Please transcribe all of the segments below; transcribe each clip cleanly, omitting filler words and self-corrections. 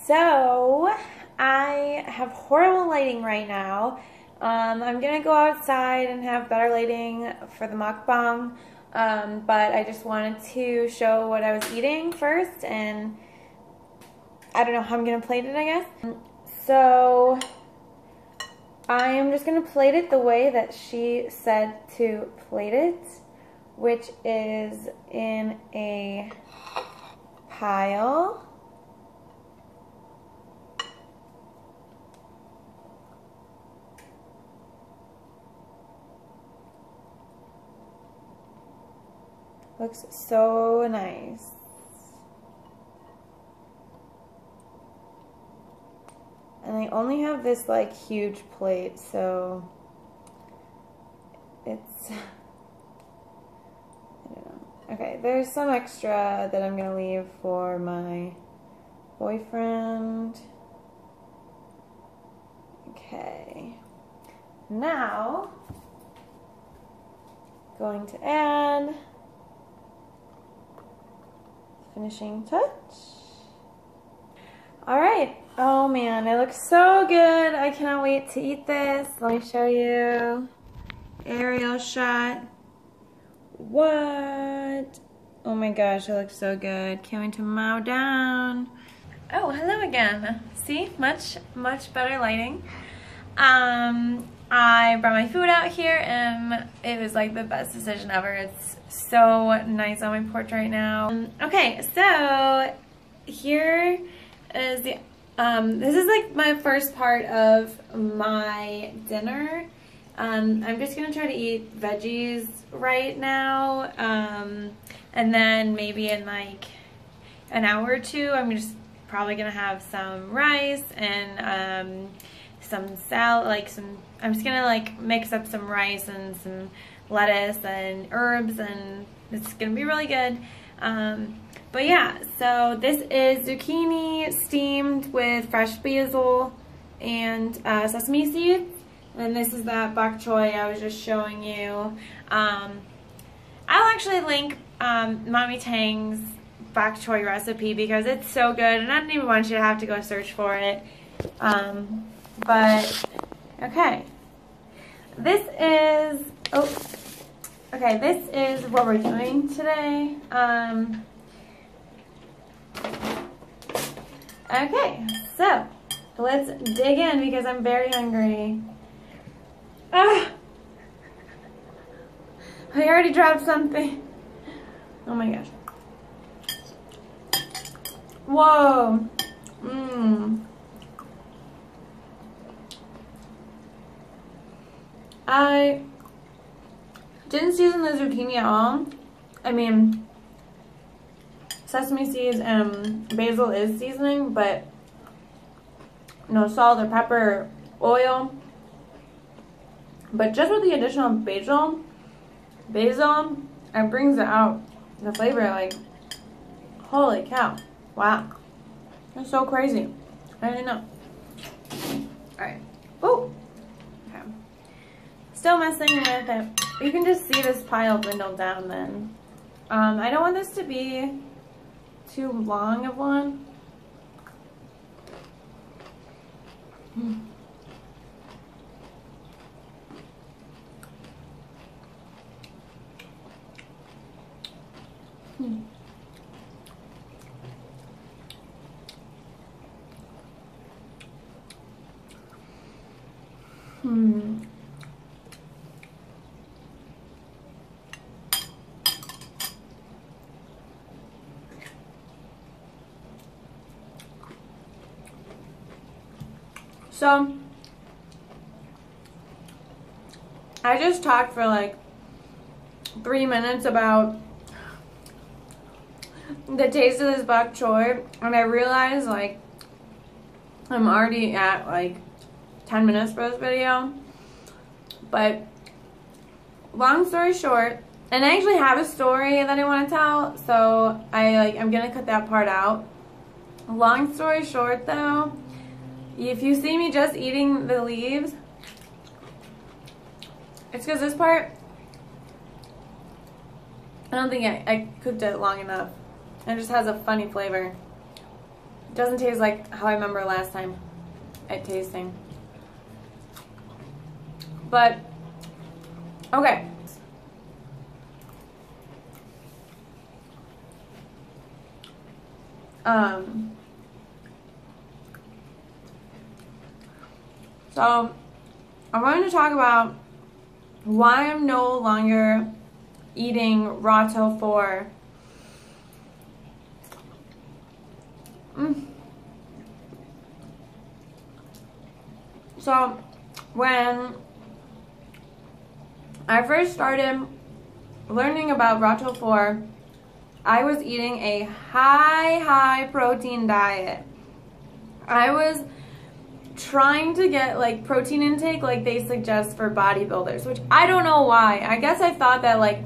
So I have horrible lighting right now. I'm gonna go outside and have better lighting for the mukbang, but I just wanted to show what I was eating first, and I don't know how I'm gonna plate it, I guess. So I am just gonna plate it the way that she said to plate it, which is in a pile. Looks so nice. And I only have this like huge plate, so it's, I don't know. Okay, there's some extra that I'm gonna leave for my boyfriend. Okay, now going to add finishing touch. All right. Oh man, it looks so good. I cannot wait to eat this. Let me show you. Aerial shot. What? Oh my gosh, it looks so good. Can't wait to mow down. Oh, hello again. See, much better lighting. I brought my food out here and it was like the best decision ever. It's so nice on my porch right now. Okay, so here is the this is like my first part of my dinner. I'm just gonna try to eat veggies right now, and then maybe in like an hour or two I'm just probably gonna have some rice and some salad, like I'm just gonna like mix up some rice and some lettuce and herbs, and it's gonna be really good. But yeah, so this is zucchini steamed with fresh basil and sesame seeds, and this is that bok choy I was just showing you. I'll actually link MOMMYTANGS bok choy recipe because it's so good, and I don't even want you to have to go search for it. But okay, this is this is what we're doing today. Okay, so let's dig in because I'm very hungry. I already dropped something. Oh my gosh. Whoa. I didn't season the zucchini at all. I mean, sesame seeds and basil is seasoning, but no salt or pepper or oil. But just with the additional basil, it brings it out, the flavor, like, holy cow. Wow. That's so crazy. I didn't know. Alright. Ooh. Okay. Still messing with it. You can just see this pile dwindle down then. I don't want this to be too long of one. So, I just talked for like 3 minutes about the taste of this bok choy, and I realized like I'm already at like 10 minutes for this video. But long story short, and I actually have a story that I want to tell, so I'm gonna cut that part out. Long story short though, if you see me just eating the leaves, it's because this part, I don't think I cooked it long enough. It just has a funny flavor. It doesn't taste like how I remember last time it tasting. But, okay. So, I'm going to talk about why I'm no longer eating RAWTILL4. So, when I first started learning about RAWTILL4, I was eating a high protein diet. I was trying to get like protein intake like they suggest for bodybuilders, which I don't know why. I guess I thought that like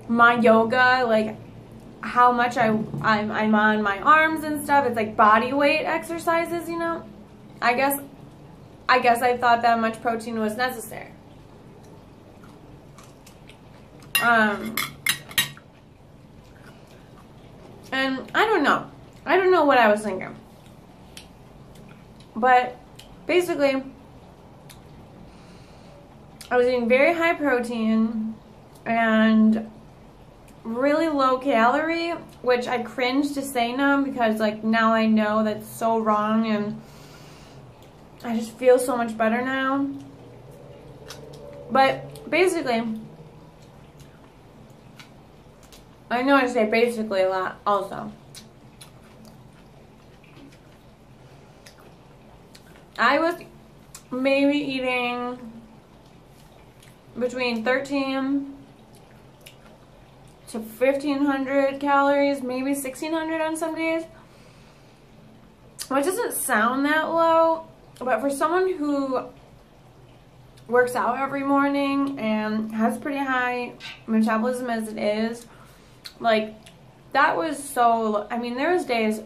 my yoga, like how much I'm on my arms and stuff, it's like body weight exercises, you know. I guess I thought that much protein was necessary. And I don't know what I was thinking, but basically I was eating very high protein and really low calorie, which I cringe to say now because like now I know that's so wrong, and I just feel so much better now. But basically, I know I say basically a lot also. I was maybe eating between 13 to 1,500 calories, maybe 1,600 on some days. Which doesn't sound that low, but for someone who works out every morning and has pretty high metabolism as it is, like, that was so, I mean, there was days,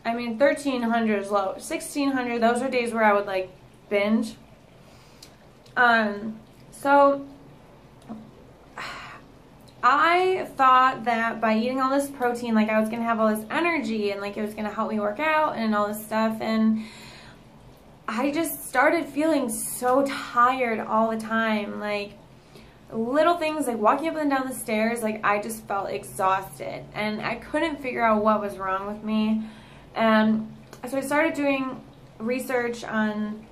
I mean, 1,300 is low. 1,600, those are days where I would, like, binge. So, I thought that by eating all this protein, like, I was going to have all this energy and, like, it was going to help me work out and all this stuff. And I just started feeling so tired all the time. Like, little things, like walking up and down the stairs, like, I just felt exhausted. And I couldn't figure out what was wrong with me. And so I started doing research on,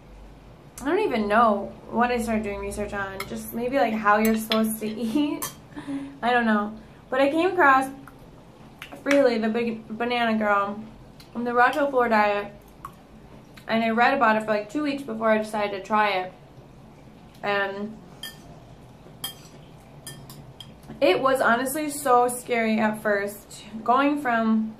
I don't even know what I started doing research on, just maybe like how you're supposed to eat. I don't know. But I came across Freely, the big banana girl, on the RAWTILL4 diet, and I read about it for like 2 weeks before I decided to try it. And it was honestly so scary at first, going from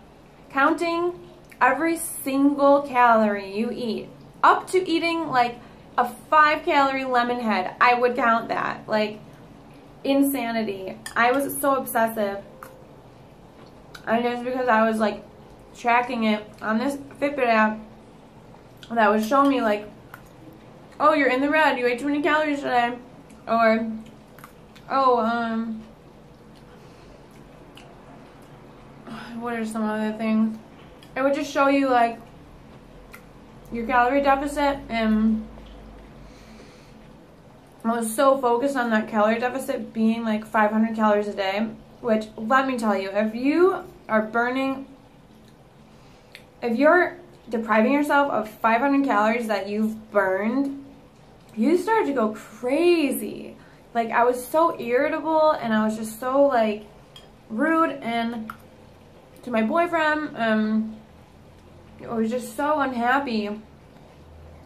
counting every single calorie you eat up to eating like a 5-calorie lemon head. I would count that. Like, insanity. I was so obsessive. And it was because I was like tracking it on this Fitbit app that was showing me like, oh, you're in the red, you ate too many calories today. Or, oh, what are some other things? It would just show you like your calorie deficit, and I was so focused on that calorie deficit being like 500 calories a day, which, let me tell you, if you are burning, if you're depriving yourself of 500 calories that you've burned, you start to go crazy. Like, I was so irritable, and I was just so like rude and to my boyfriend. I was just so unhappy.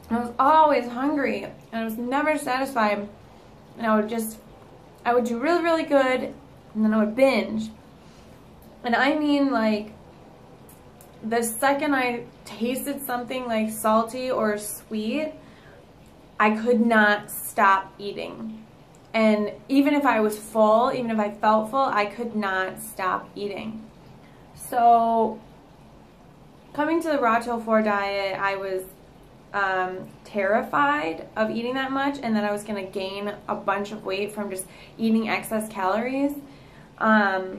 I was always hungry, and I was never satisfied. And I would do really, really good, and then I would binge. And I mean, like, the second I tasted something like salty or sweet, I could not stop eating. And even if I was full, even if I felt full, I could not stop eating. So, coming to the RAWTILL4 diet, I was terrified of eating that much, and that I was going to gain a bunch of weight from just eating excess calories. But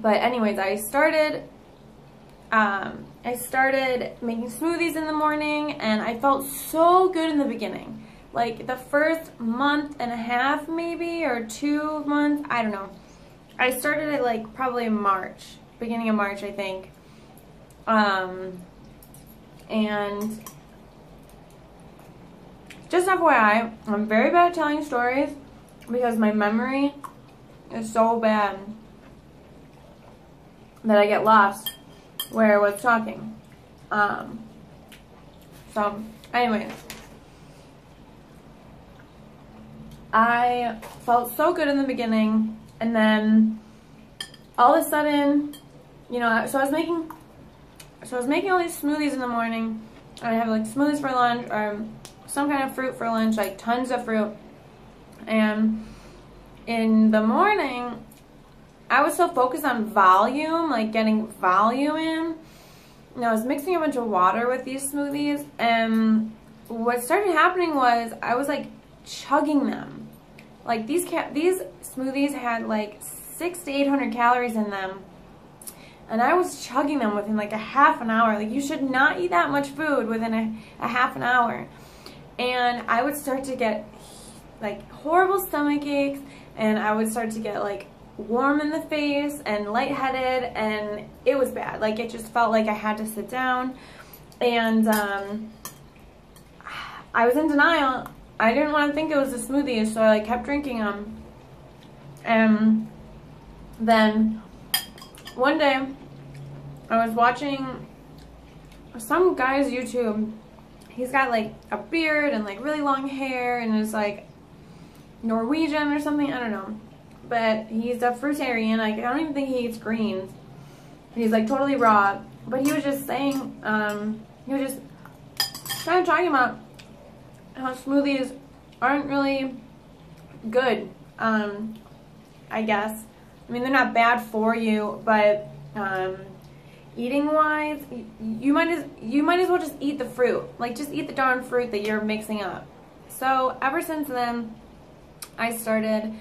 anyways, I started making smoothies in the morning, and I felt so good in the beginning. Like the first month and a half maybe, or 2 months, I don't know. I started at like probably March, beginning of March I think. And just FYI, I'm very bad at telling stories because my memory is so bad that I get lost where I was talking. So anyways, I felt so good in the beginning, and then all of a sudden, you know, so I was making all these smoothies in the morning. I have like smoothies for lunch, or some kind of fruit for lunch, like tons of fruit. And in the morning, I was so focused on volume, like getting volume in. And I was mixing a bunch of water with these smoothies, and what started happening was I was like chugging them. Like these smoothies had like 600 to 800 calories in them, and I was chugging them within like a half an hour. Like you should not eat that much food within a half an hour. And I would start to get like horrible stomach aches, and I would start to get like warm in the face and lightheaded, and it was bad. Like it just felt like I had to sit down, and I was in denial. I didn't want to think it was a smoothie, so I like kept drinking them. And then one day I was watching some guy's YouTube. He's got like a beard and like really long hair, and is like Norwegian or something, I don't know. But he's a fruitarian. Like I don't even think he eats greens. He's like totally raw. But he was just saying, he was just kind of talking about how smoothies aren't really good, I guess. I mean, they're not bad for you, but eating wise, you might as well just eat the fruit. Like just eat the darn fruit that you're mixing up. So ever since then, I started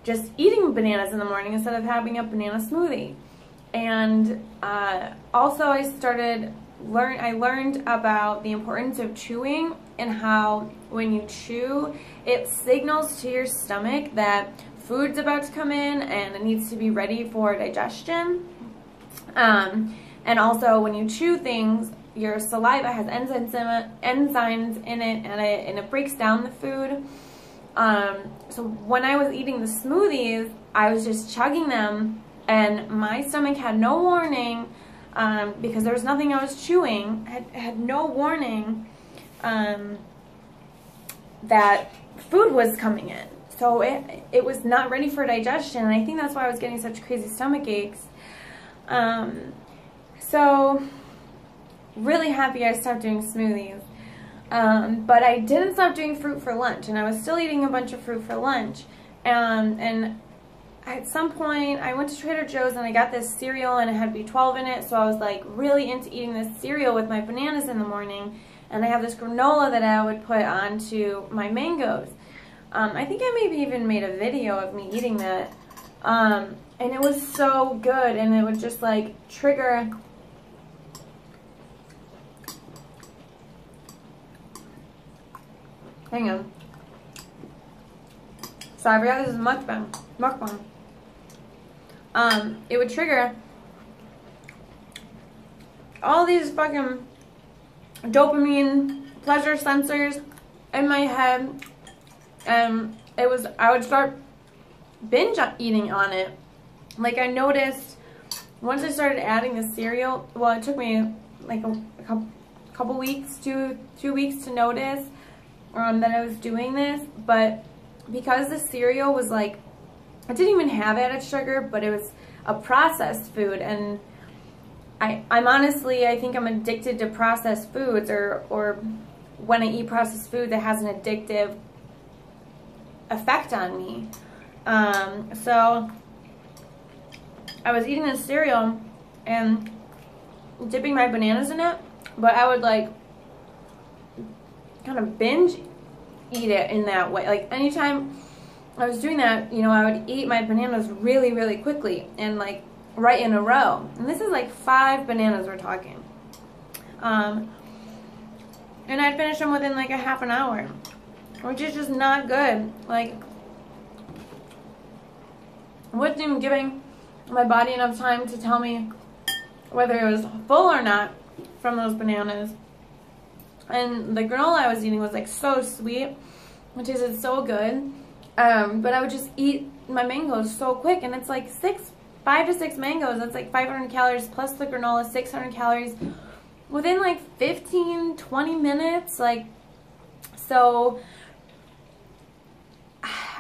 just eating bananas in the morning instead of having a banana smoothie. And also I learned about the importance of chewing, and how when you chew, it signals to your stomach that food's about to come in and it needs to be ready for digestion. And also when you chew things, your saliva has enzymes in it, and it breaks down the food. So when I was eating the smoothies, I was just chugging them, and my stomach had no warning, because there was nothing I was chewing, had no warning that food was coming in. So it was not ready for digestion, and I think that's why I was getting such crazy stomach aches. So really happy I stopped doing smoothies. But I didn't stop doing fruit for lunch, and I was still eating a bunch of fruit for lunch. And at some point, I went to Trader Joe's and I got this cereal, and it had B12 in it, so I was like really into eating this cereal with my bananas in the morning. And I have this granola that I would put onto my mangoes. I think I maybe even made a video of me eating that. And it was so good, and it would just like trigger hang on. So I forgot this is mukbang. It would trigger all these fucking dopamine pleasure sensors in my head, and I would start binge eating on it. Like I noticed once I started adding the cereal, well, it took me like a couple weeks, two weeks to notice that I was doing this, but because the cereal was like, it didn't even have added sugar, but it was a processed food, and I'm honestly, I think I'm addicted to processed foods, or when I eat processed food that has an addictive effect on me. So I was eating this cereal and dipping my bananas in it, but I would like kind of binge eat it in that way. Like anytime I was doing that, you know, I would eat my bananas really, really quickly, and like right in a row. And this is like 5 bananas we're talking. And I'd finish them within like a half an hour, which is just not good. Like, I wasn't even giving my body enough time to tell me whether it was full or not from those bananas. And the granola I was eating was like so sweet. It tasted so good. But I would just eat my mangoes so quick, and it's like 5 to 6 mangoes. That's like 500 calories plus the granola, 600 calories within like 15, 20 minutes. Like, so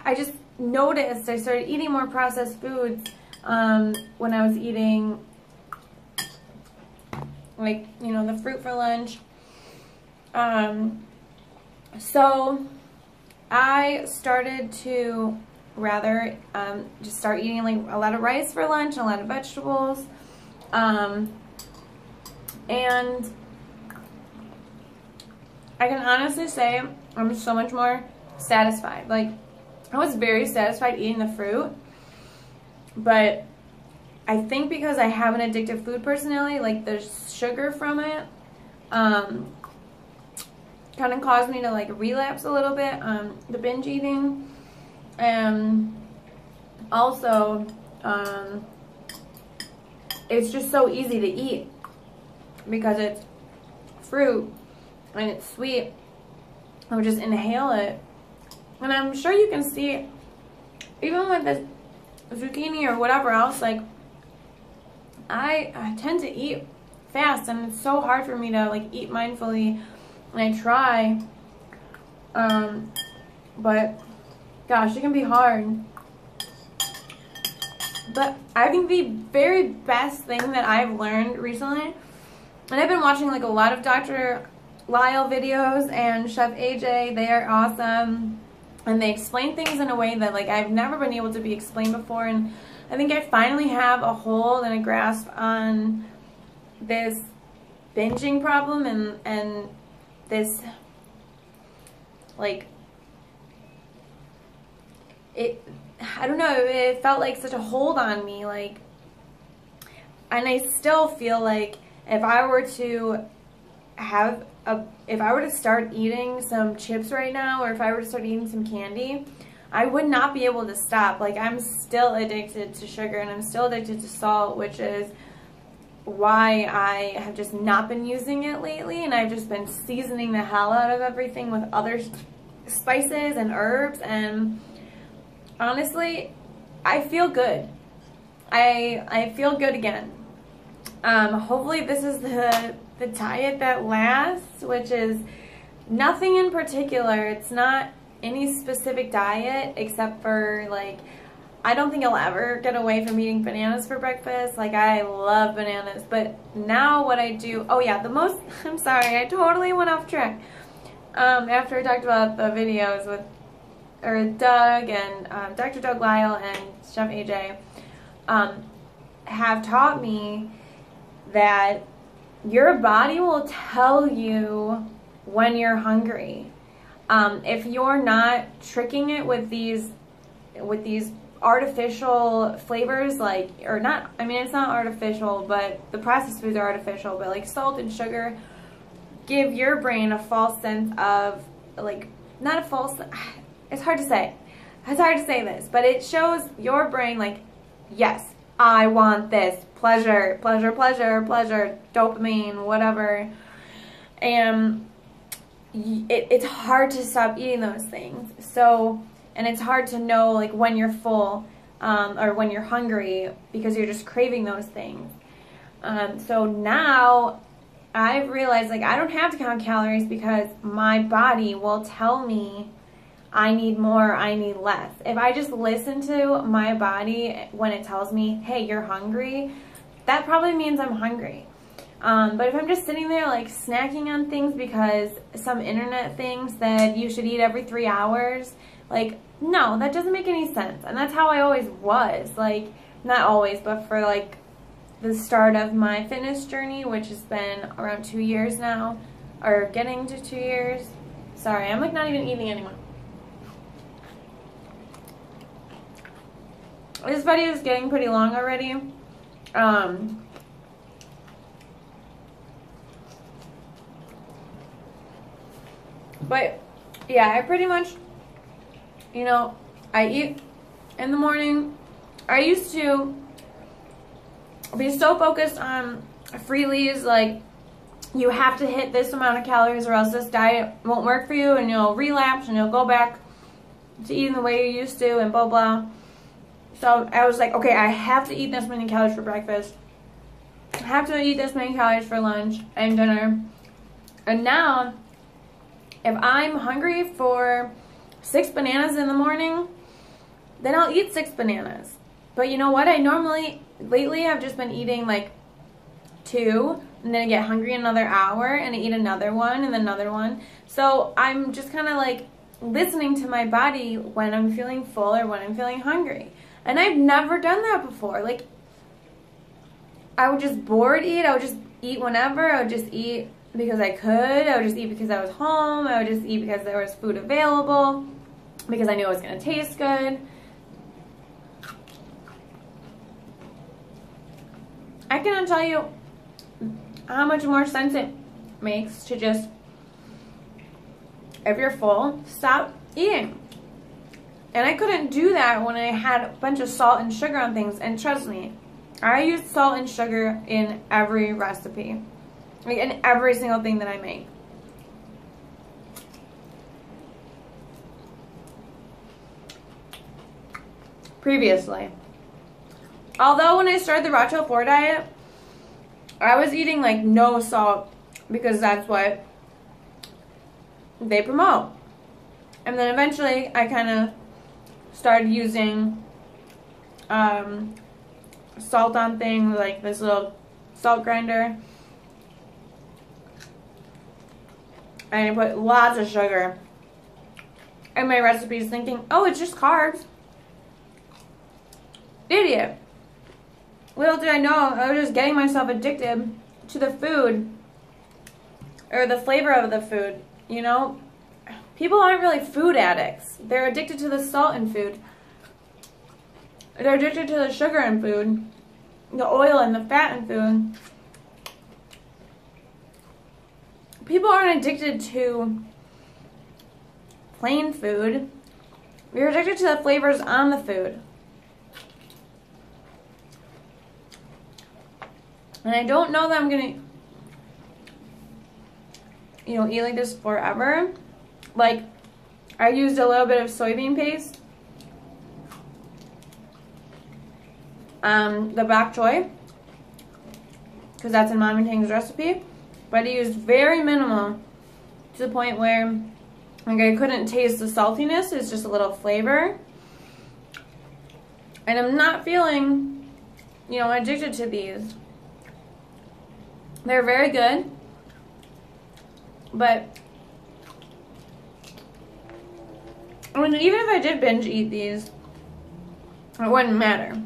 I just noticed I started eating more processed foods when I was eating, like, you know, the fruit for lunch. So I started to rather just start eating like a lot of rice for lunch and a lot of vegetables. And I can honestly say I'm so much more satisfied. Like, I was very satisfied eating the fruit, but I think because I have an addictive food personality, like the sugar from it kind of caused me to like relapse a little bit, the binge eating. And also it's just so easy to eat because it's fruit and it's sweet. I would just inhale it, and I'm sure you can see even with this zucchini or whatever else, like I tend to eat fast, and it's so hard for me to like eat mindfully. And I try, but gosh, it can be hard. But I think the very best thing that I've learned recently, and I've been watching like a lot of Dr. Lyle videos and Chef AJ, they are awesome. And they explain things in a way that like I've never been able to be explained before. And I think I finally have a hold and a grasp on this binging problem and this, like, I don't know, it felt like such a hold on me, like, and I still feel like if I were to start eating some chips right now, or if I were to start eating some candy, I would not be able to stop. Like, I'm still addicted to sugar, and I'm still addicted to salt, which is why I have just not been using it lately, and I've just been seasoning the hell out of everything with other spices and herbs. And honestly, I feel good. I feel good again. Hopefully this is the diet that lasts, which is nothing in particular. It's not any specific diet except for, like, I don't think I'll ever get away from eating bananas for breakfast. Like, I love bananas. But now what I do, oh yeah, I'm sorry, I totally went off track. After I talked about the videos with Doug and Dr. Doug Lyle and Chef AJ, have taught me that your body will tell you when you're hungry. If you're not tricking it with these artificial flavors, like, or not, I mean, it's not artificial, but the processed foods are artificial, but like salt and sugar give your brain a false sense of, like, not a false, it's hard to say this, but it shows your brain, like, yes, I want this, pleasure, pleasure, pleasure, pleasure, dopamine, whatever. And it's hard to stop eating those things. So, and it's hard to know, like, when you're full or when you're hungry, because you're just craving those things. So now I've realized, like, I don't have to count calories because my body will tell me I need more, I need less. If I just listen to my body when it tells me, hey, you're hungry, that probably means I'm hungry. But if I'm just sitting there, like, snacking on things because some internet thing said you should eat every 3 hours, like, no, that doesn't make any sense. And that's how I always was. Like, not always, but for, like, the start of my fitness journey, which has been around 2 years now, or getting to 2 years. Sorry, I'm, like, not even eating anymore. This video is getting pretty long already. But yeah, I pretty much, you know, I eat in the morning. I used to be so focused on freebies, like you have to hit this amount of calories or else this diet won't work for you and you'll relapse and you'll go back to eating the way you used to and blah blah. So I was like, okay, I have to eat this many calories for breakfast. I have to eat this many calories for lunch and dinner. And now, if I'm hungry for 6 bananas in the morning, then I'll eat 6 bananas. But you know what? Lately I've just been eating like 2, and then I get hungry another hour, and I eat another one, and then another one. So I'm just kind of like listening to my body when I'm feeling full or when I'm feeling hungry. And I've never done that before. Like, I would just bored eat. I would just eat whenever. I would just eat because I could. I would just eat because I was home. I would just eat because there was food available, because I knew it was going to taste good. I cannot tell you how much more sense it makes to just, if you're full, stop eating. And I couldn't do that when I had a bunch of salt and sugar on things. And trust me, I use salt and sugar in every recipe. Like in every single thing that I make. Previously. Although when I started the RAWTILL4 diet, I was eating like no salt because that's what they promote. And then eventually I kind of started using salt on things, like this little salt grinder. And I put lots of sugar in my recipes thinking, oh, it's just carbs. Idiot. Little did I know, I was just getting myself addicted to the food, or the flavor of the food, you know? People aren't really food addicts. They're addicted to the salt in food. They're addicted to the sugar in food, the oil and the fat in food. People aren't addicted to plain food. We're addicted to the flavors on the food. And I don't know that I'm gonna, you know, eat like this forever. Like, I used a little bit of soybean paste. The BOK CHOY, because that's in MOMMYTANGS recipe. But I used very minimal, to the point where like I couldn't taste the saltiness. It's just a little flavor. And I'm not feeling, you know, addicted to these. They're very good, but I mean, even if I did binge eat these, it wouldn't matter.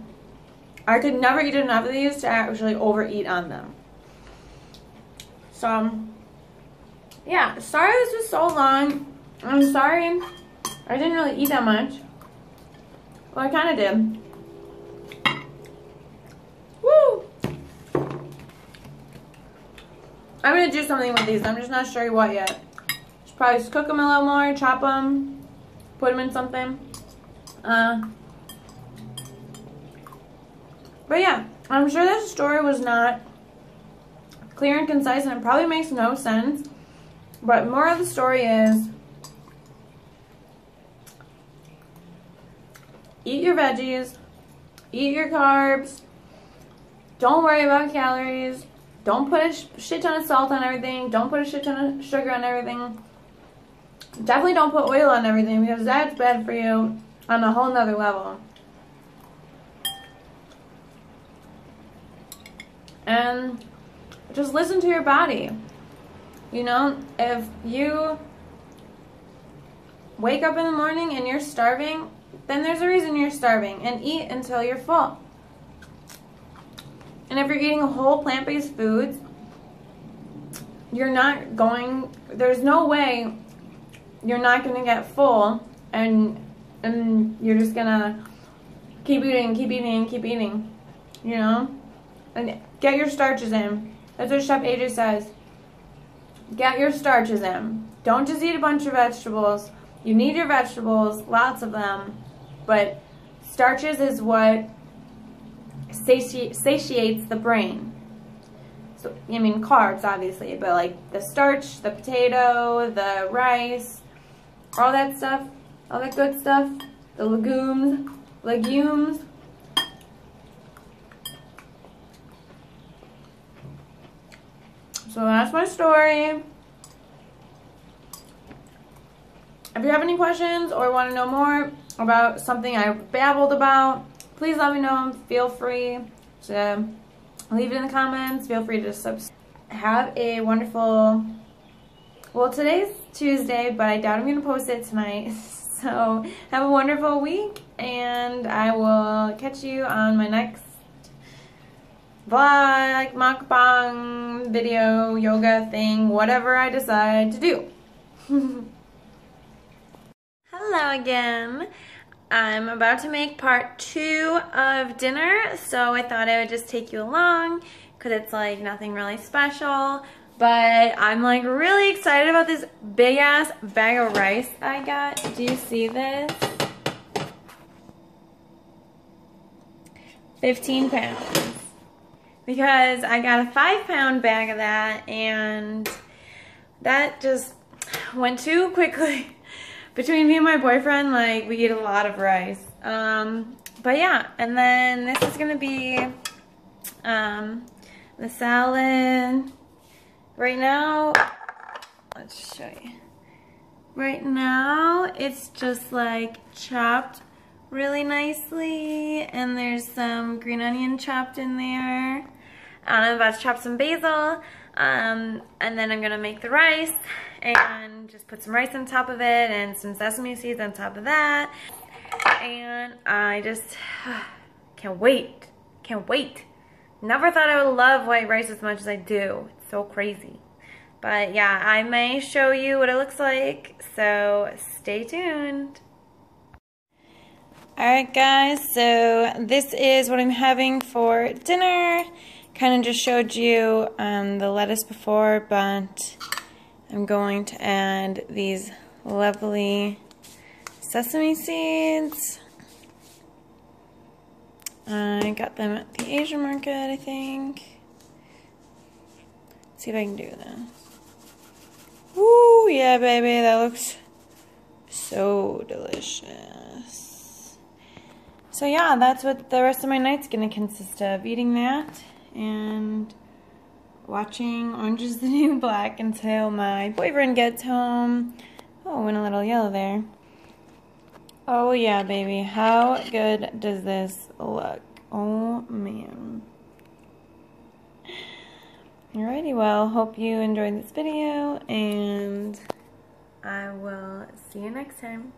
I could never eat enough of these to actually overeat on them. So, yeah, sorry this was so long. I'm sorry I didn't really eat that much. Well, I kind of did. Woo! I'm going to do something with these. I'm just not sure what yet. Just probably cook them a little more, chop them, put them in something. But yeah, I'm sure this story was not clear and concise, and it probably makes no sense. But more of the story is, eat your veggies, eat your carbs, don't worry about calories, don't put a shit ton of salt on everything, don't put a shit ton of sugar on everything. Definitely don't put oil on everything, because that's bad for you on a whole nother level. And just listen to your body. You know, if you wake up in the morning and you're starving, then there's a reason you're starving, and eat until you're full. And if you're eating whole plant-based foods, you're not going, there's no way you're not going to get full, and you're just going to keep eating, keep eating, keep eating, you know? And get your starches in. That's what Chef AJ says. Get your starches in. Don't just eat a bunch of vegetables. You need your vegetables, lots of them, but starches is what satiates the brain. So, I mean, carbs, obviously, but like the starch, the potato, the rice, all that stuff, all that good stuff, the legumes. So that's my story. If you have any questions or want to know more about something I babbled about, please let me know. Feel free to leave it in the comments. Feel free to subscribe. Have a wonderful, well, today's Tuesday, but I doubt I'm going to post it tonight. So have a wonderful week, and I will catch you on my next vlog, mukbang, video, yoga thing, whatever I decide to do. Hello again. I'm about to make part 2 of dinner, so I thought I would just take you along because it's like nothing really special, but I'm like really excited about this big ass bag of rice I got. Do you see this? 15 pounds. Because I got a 5-pound bag of that, and that just went too quickly. Between me and my boyfriend, like, we eat a lot of rice. But yeah, and then this is gonna be the salad. Right now, let's show you. Right now, it's just like chopped really nicely, and there's some green onion chopped in there. I'm about to chop some basil, and then I'm gonna make the rice and just put some rice on top of it and some sesame seeds on top of that. And I just can't wait. Never thought I would love white rice as much as I do. It's so crazy. But yeah, I may show you what it looks like, so stay tuned. Alright guys, so this is what I'm having for dinner. Kind of just showed you the lettuce before, but I'm going to add these lovely sesame seeds. I got them at the Asian market, I think. Let's see if I can do this. Woo, yeah baby, that looks so delicious. So yeah, that's what the rest of my night's gonna consist of. Eating that and watching Orange is the New Black until my boyfriend gets home. Oh, went a little yellow there. Oh yeah, baby. How good does this look? Oh man. Alrighty, well, hope you enjoyed this video, and I will see you next time.